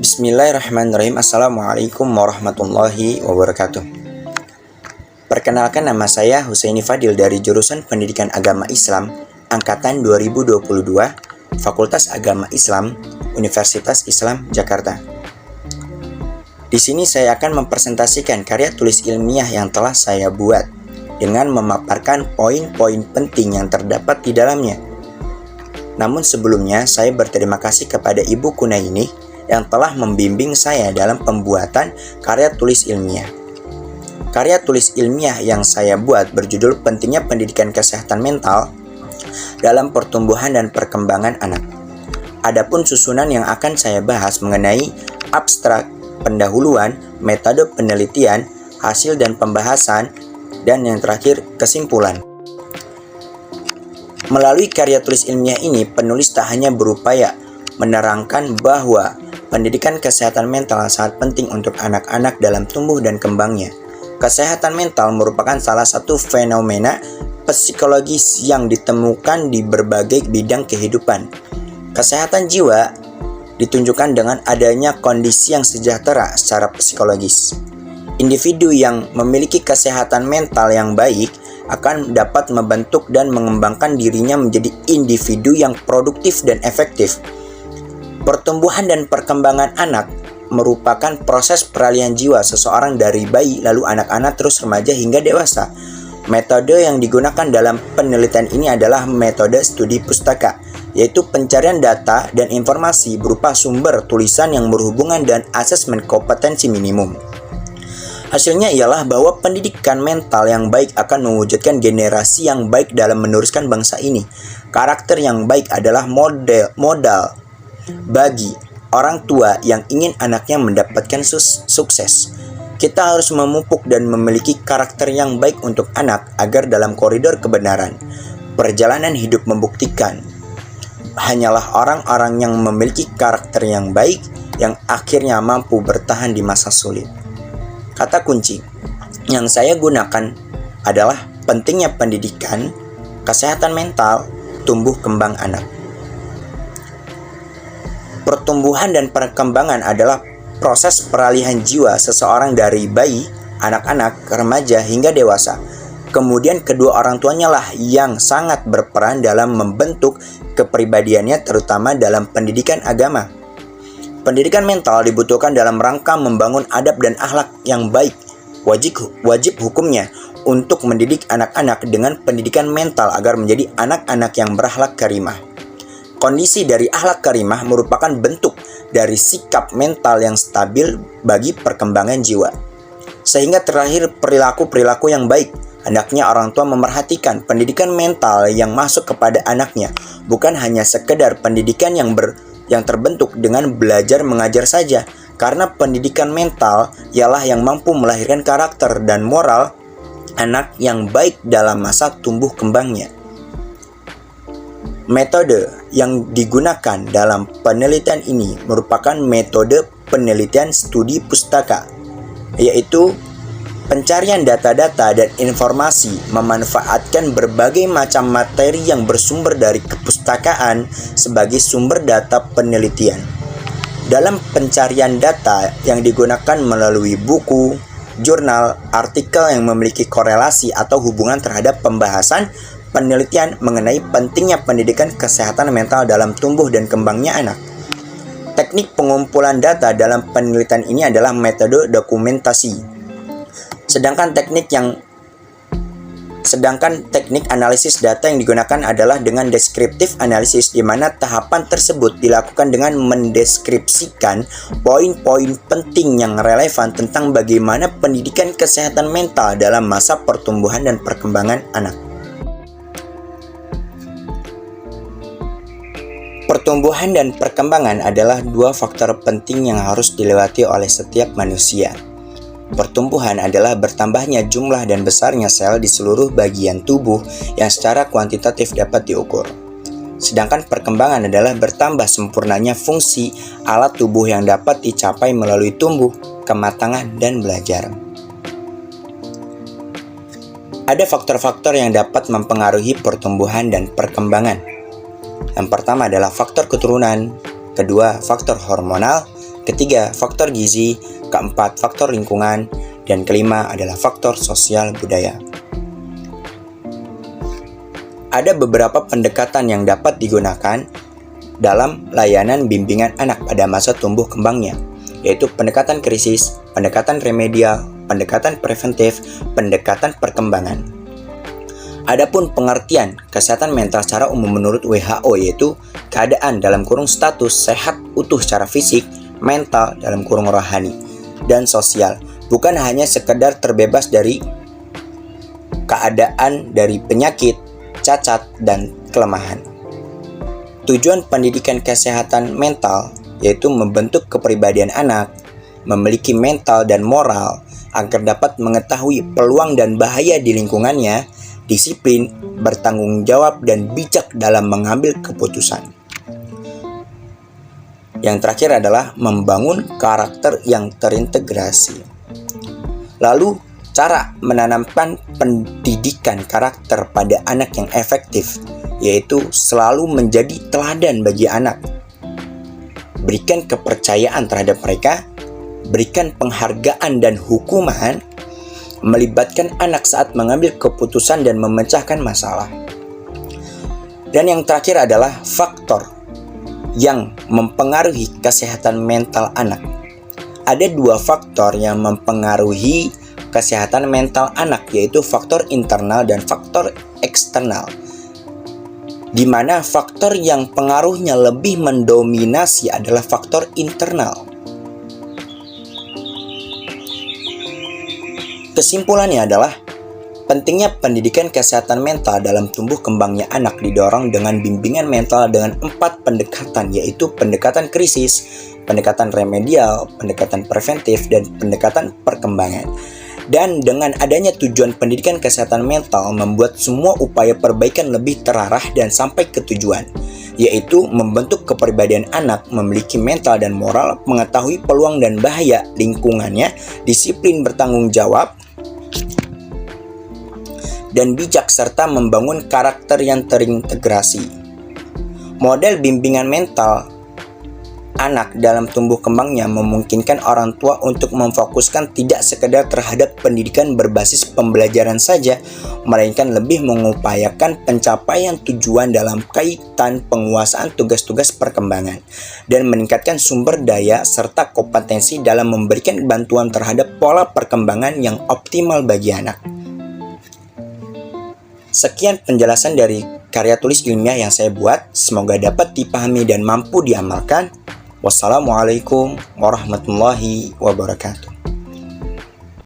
Bismillahirrahmanirrahim. Assalamualaikum warahmatullahi wabarakatuh. Perkenalkan, nama saya Husaini Fadil dari jurusan Pendidikan Agama Islam Angkatan 2022, Fakultas Agama Islam, Universitas Islam Jakarta. Di sini saya akan mempresentasikan karya tulis ilmiah yang telah saya buat dengan memaparkan poin-poin penting yang terdapat di dalamnya. Namun sebelumnya, saya berterima kasih kepada Ibu Kunaini yang telah membimbing saya dalam pembuatan karya tulis ilmiah. Karya tulis ilmiah yang saya buat berjudul Pentingnya Pendidikan Kesehatan Mental dalam Pertumbuhan dan Perkembangan Anak. Adapun susunan yang akan saya bahas mengenai abstrak, pendahuluan, metode penelitian, hasil dan pembahasan, dan yang terakhir kesimpulan. Melalui karya tulis ilmiah ini, penulis tak hanya berupaya menerangkan bahwa pendidikan kesehatan mental sangat penting untuk anak-anak dalam tumbuh dan kembangnya. Kesehatan mental merupakan salah satu fenomena psikologis yang ditemukan di berbagai bidang kehidupan. Kesehatan jiwa ditunjukkan dengan adanya kondisi yang sejahtera secara psikologis. Individu yang memiliki kesehatan mental yang baik akan dapat membentuk dan mengembangkan dirinya menjadi individu yang produktif dan efektif. Pertumbuhan dan perkembangan anak merupakan proses peralihan jiwa seseorang dari bayi, lalu anak-anak, terus remaja hingga dewasa. Metode yang digunakan dalam penelitian ini adalah metode studi pustaka, yaitu pencarian data dan informasi berupa sumber tulisan yang berhubungan dan asesmen kompetensi minimum. Hasilnya ialah bahwa pendidikan mental yang baik akan mewujudkan generasi yang baik dalam meneruskan bangsa ini. Karakter yang baik adalah modal bagi orang tua yang ingin anaknya mendapatkan sukses. Kita harus memupuk dan memiliki karakter yang baik untuk anak agar dalam koridor kebenaran, perjalanan hidup membuktikan hanyalah orang-orang yang memiliki karakter yang baik yang akhirnya mampu bertahan di masa sulit. Kata kunci yang saya gunakan adalah pentingnya pendidikan, kesehatan mental, tumbuh kembang anak. Pertumbuhan dan perkembangan adalah proses peralihan jiwa seseorang dari bayi, anak-anak, remaja hingga dewasa. Kemudian kedua orang tuanya lah yang sangat berperan dalam membentuk kepribadiannya, terutama dalam pendidikan agama. Pendidikan mental dibutuhkan dalam rangka membangun adab dan akhlak yang baik. Wajib hukumnya untuk mendidik anak-anak dengan pendidikan mental agar menjadi anak-anak yang berakhlak karimah. Kondisi dari akhlak karimah merupakan bentuk dari sikap mental yang stabil bagi perkembangan jiwa. Sehingga terlahir perilaku-perilaku yang baik. Hendaknya orang tua memerhatikan pendidikan mental yang masuk kepada anaknya, bukan hanya sekedar pendidikan yang terbentuk dengan belajar mengajar saja, karena pendidikan mental ialah yang mampu melahirkan karakter dan moral anak yang baik dalam masa tumbuh kembangnya. Metode yang digunakan dalam penelitian ini merupakan metode penelitian studi pustaka, yaitu pencarian data-data dan informasi memanfaatkan berbagai macam materi yang bersumber dari kepustakaan sebagai sumber data penelitian. Dalam pencarian data yang digunakan melalui buku, jurnal, artikel yang memiliki korelasi atau hubungan terhadap pembahasan penelitian mengenai pentingnya pendidikan kesehatan mental dalam tumbuh dan kembangnya anak. Teknik pengumpulan data dalam penelitian ini adalah metode dokumentasi. Sedangkan teknik analisis data yang digunakan adalah dengan deskriptif analisis, di mana tahapan tersebut dilakukan dengan mendeskripsikan poin-poin penting yang relevan tentang bagaimana pendidikan kesehatan mental dalam masa pertumbuhan dan perkembangan anak. Pertumbuhan dan perkembangan adalah dua faktor penting yang harus dilewati oleh setiap manusia. Pertumbuhan adalah bertambahnya jumlah dan besarnya sel di seluruh bagian tubuh yang secara kuantitatif dapat diukur. Sedangkan perkembangan adalah bertambah sempurnanya fungsi alat tubuh yang dapat dicapai melalui tumbuh, kematangan, dan belajar. Ada faktor-faktor yang dapat mempengaruhi pertumbuhan dan perkembangan. Yang pertama adalah faktor keturunan, kedua faktor hormonal, ketiga faktor gizi, keempat faktor lingkungan, dan kelima adalah faktor sosial budaya. Ada beberapa pendekatan yang dapat digunakan dalam layanan bimbingan anak pada masa tumbuh kembangnya, yaitu pendekatan krisis, pendekatan remedial, pendekatan preventif, pendekatan perkembangan. Adapun pengertian kesehatan mental secara umum menurut WHO yaitu keadaan dalam kurung status sehat utuh secara fisik, mental dalam kurung rohani, dan sosial, bukan hanya sekedar terbebas dari keadaan dari penyakit, cacat, dan kelemahan. Tujuan pendidikan kesehatan mental yaitu membentuk kepribadian anak, memiliki mental dan moral agar dapat mengetahui peluang dan bahaya di lingkungannya, disiplin, bertanggung jawab, dan bijak dalam mengambil keputusan. Yang terakhir adalah membangun karakter yang terintegrasi. Lalu, cara menanamkan pendidikan karakter pada anak yang efektif, yaitu selalu menjadi teladan bagi anak. Berikan kepercayaan terhadap mereka, berikan penghargaan dan hukuman, melibatkan anak saat mengambil keputusan dan memecahkan masalah. Dan yang terakhir adalah faktor yang mempengaruhi kesehatan mental anak. Ada dua faktor yang mempengaruhi kesehatan mental anak, yaitu faktor internal dan faktor eksternal, di mana faktor yang pengaruhnya lebih mendominasi adalah faktor internal. Kesimpulannya adalah pentingnya pendidikan kesehatan mental dalam tumbuh kembangnya anak didorong dengan bimbingan mental dengan 4 pendekatan, yaitu pendekatan krisis, pendekatan remedial, pendekatan preventif, dan pendekatan perkembangan. Dan dengan adanya tujuan pendidikan kesehatan mental membuat semua upaya perbaikan lebih terarah dan sampai ke tujuan, yaitu membentuk kepribadian anak, memiliki mental dan moral, mengetahui peluang dan bahaya lingkungannya, disiplin, bertanggung jawab, dan bijak, serta membangun karakter yang terintegrasi. Model bimbingan mental anak dalam tumbuh kembangnya memungkinkan orang tua untuk memfokuskan tidak sekedar terhadap pendidikan berbasis pembelajaran saja, melainkan lebih mengupayakan pencapaian tujuan dalam kaitan penguasaan tugas-tugas perkembangan dan meningkatkan sumber daya serta kompetensi dalam memberikan bantuan terhadap pola perkembangan yang optimal bagi anak. Sekian penjelasan dari karya tulis ilmiah yang saya buat, semoga dapat dipahami dan mampu diamalkan. Wassalamualaikum warahmatullahi wabarakatuh.